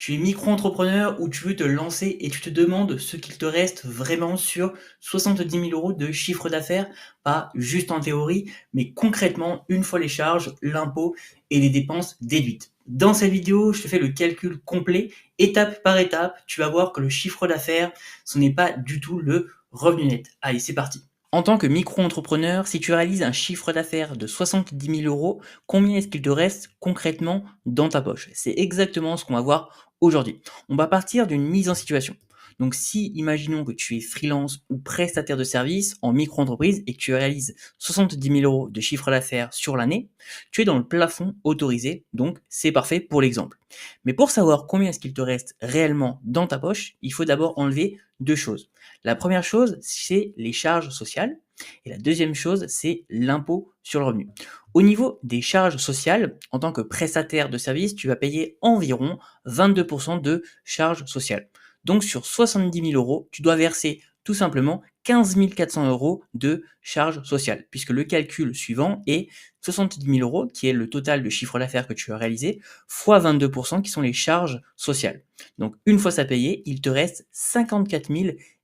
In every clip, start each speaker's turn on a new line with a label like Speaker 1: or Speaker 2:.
Speaker 1: Tu es micro-entrepreneur ou tu veux te lancer et tu te demandes ce qu'il te reste vraiment sur 70 000 € de chiffre d'affaires, pas juste en théorie, mais concrètement, une fois les charges, l'impôt et les dépenses déduites. Dans cette vidéo, je te fais le calcul complet, étape par étape. Tu vas voir que le chiffre d'affaires, ce n'est pas du tout le revenu net. Allez, c'est parti. En tant que micro-entrepreneur, si tu réalises un chiffre d'affaires de 70 000 €, combien est-ce qu'il te reste concrètement dans ta poche? C'est exactement ce qu'on va voir aujourd'hui. On va partir d'une mise en situation. Donc si, imaginons que tu es freelance ou prestataire de service en micro-entreprise et que tu réalises 70 000 € de chiffre d'affaires sur l'année, tu es dans le plafond autorisé, donc c'est parfait pour l'exemple. Mais pour savoir combien est-ce qu'il te reste réellement dans ta poche, il faut d'abord enlever deux choses. La première chose, c'est les charges sociales et la deuxième chose, c'est l'impôt sur le revenu. Au niveau des charges sociales, en tant que prestataire de service, tu vas payer environ 22% de charges sociales. Donc sur 70 000 €, tu dois verser tout simplement 15 400 € de charges sociales, puisque le calcul suivant est 70 000 € qui est le total de chiffre d'affaires que tu as réalisé, fois 22% qui sont les charges sociales. Donc une fois ça payé, il te reste 54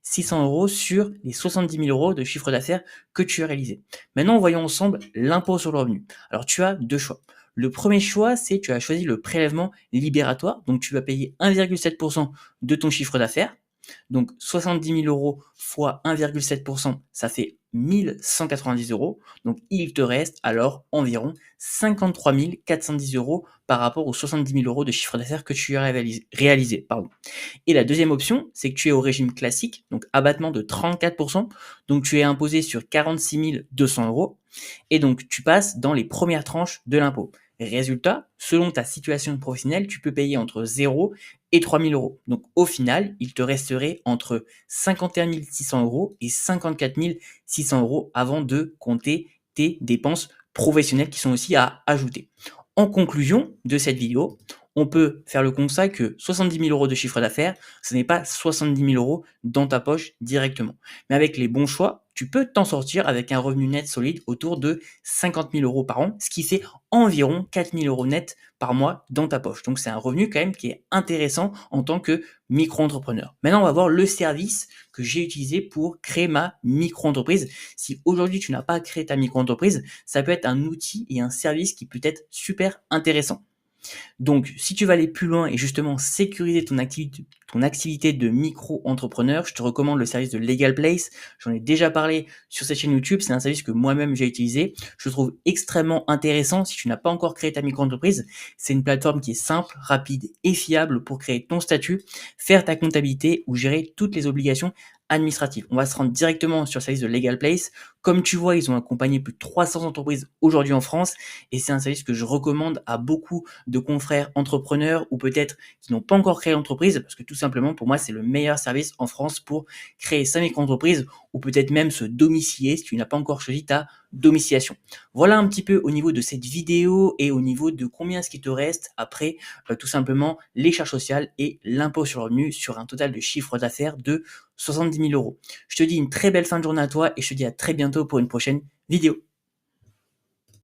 Speaker 1: 600 € sur les 70 000 € de chiffre d'affaires que tu as réalisé. Maintenant, voyons ensemble l'impôt sur le revenu. Alors tu as deux choix. Le premier choix, c'est tu as choisi le prélèvement libératoire, donc tu vas payer 1,7% de ton chiffre d'affaires. Donc 70 000 € fois 1,7%, ça fait 1190 €. Donc il te reste alors environ 53 410 € par rapport aux 70 000 € de chiffre d'affaires que tu as réalisé. Pardon. Et la deuxième option, c'est que tu es au régime classique, donc abattement de 34%, donc tu es imposé sur 46 200 €, et donc tu passes dans les premières tranches de l'impôt. Résultat, selon ta situation professionnelle, tu peux payer entre 0 et 3 000 €. Donc au final, il te resterait entre 51 600 € et 54 600 € avant de compter tes dépenses professionnelles qui sont aussi à ajouter. En conclusion de cette vidéo, on peut faire le constat que 70 000 € de chiffre d'affaires, ce n'est pas 70 000 € dans ta poche directement. Mais avec les bons choix, tu peux t'en sortir avec un revenu net solide autour de 50 000 € par an, ce qui fait environ 4 000 € net par mois dans ta poche. Donc c'est un revenu quand même qui est intéressant en tant que micro-entrepreneur. Maintenant, on va voir le service que j'ai utilisé pour créer ma micro-entreprise. Si aujourd'hui tu n'as pas créé ta micro-entreprise, ça peut être un outil et un service qui peut être super intéressant. Donc, si tu veux aller plus loin et justement sécuriser ton activité de micro-entrepreneur, je te recommande le service de Legal Place. J'en ai déjà parlé sur cette chaîne YouTube. C'est un service que moi-même j'ai utilisé. Je le trouve extrêmement intéressant. Si tu n'as pas encore créé ta micro-entreprise, c'est une plateforme qui est simple, rapide et fiable pour créer ton statut, faire ta comptabilité ou gérer toutes les obligations administratives. On va se rendre directement sur le service de Legal Place. Comme tu vois, ils ont accompagné plus de 300 entreprises aujourd'hui en France et c'est un service que je recommande à beaucoup de confrères entrepreneurs ou peut-être qui n'ont pas encore créé l'entreprise parce que tout simplement pour moi c'est le meilleur service en France pour créer sa micro-entreprise ou peut-être même se domicilier si tu n'as pas encore choisi ta domiciliation. Voilà un petit peu au niveau de cette vidéo et au niveau de combien est-ce qu'il te reste après tout simplement les charges sociales et l'impôt sur le revenu sur un total de chiffre d'affaires de 70 000 €. Je te dis une très belle fin de journée à toi et je te dis à très bientôt pour une prochaine vidéo.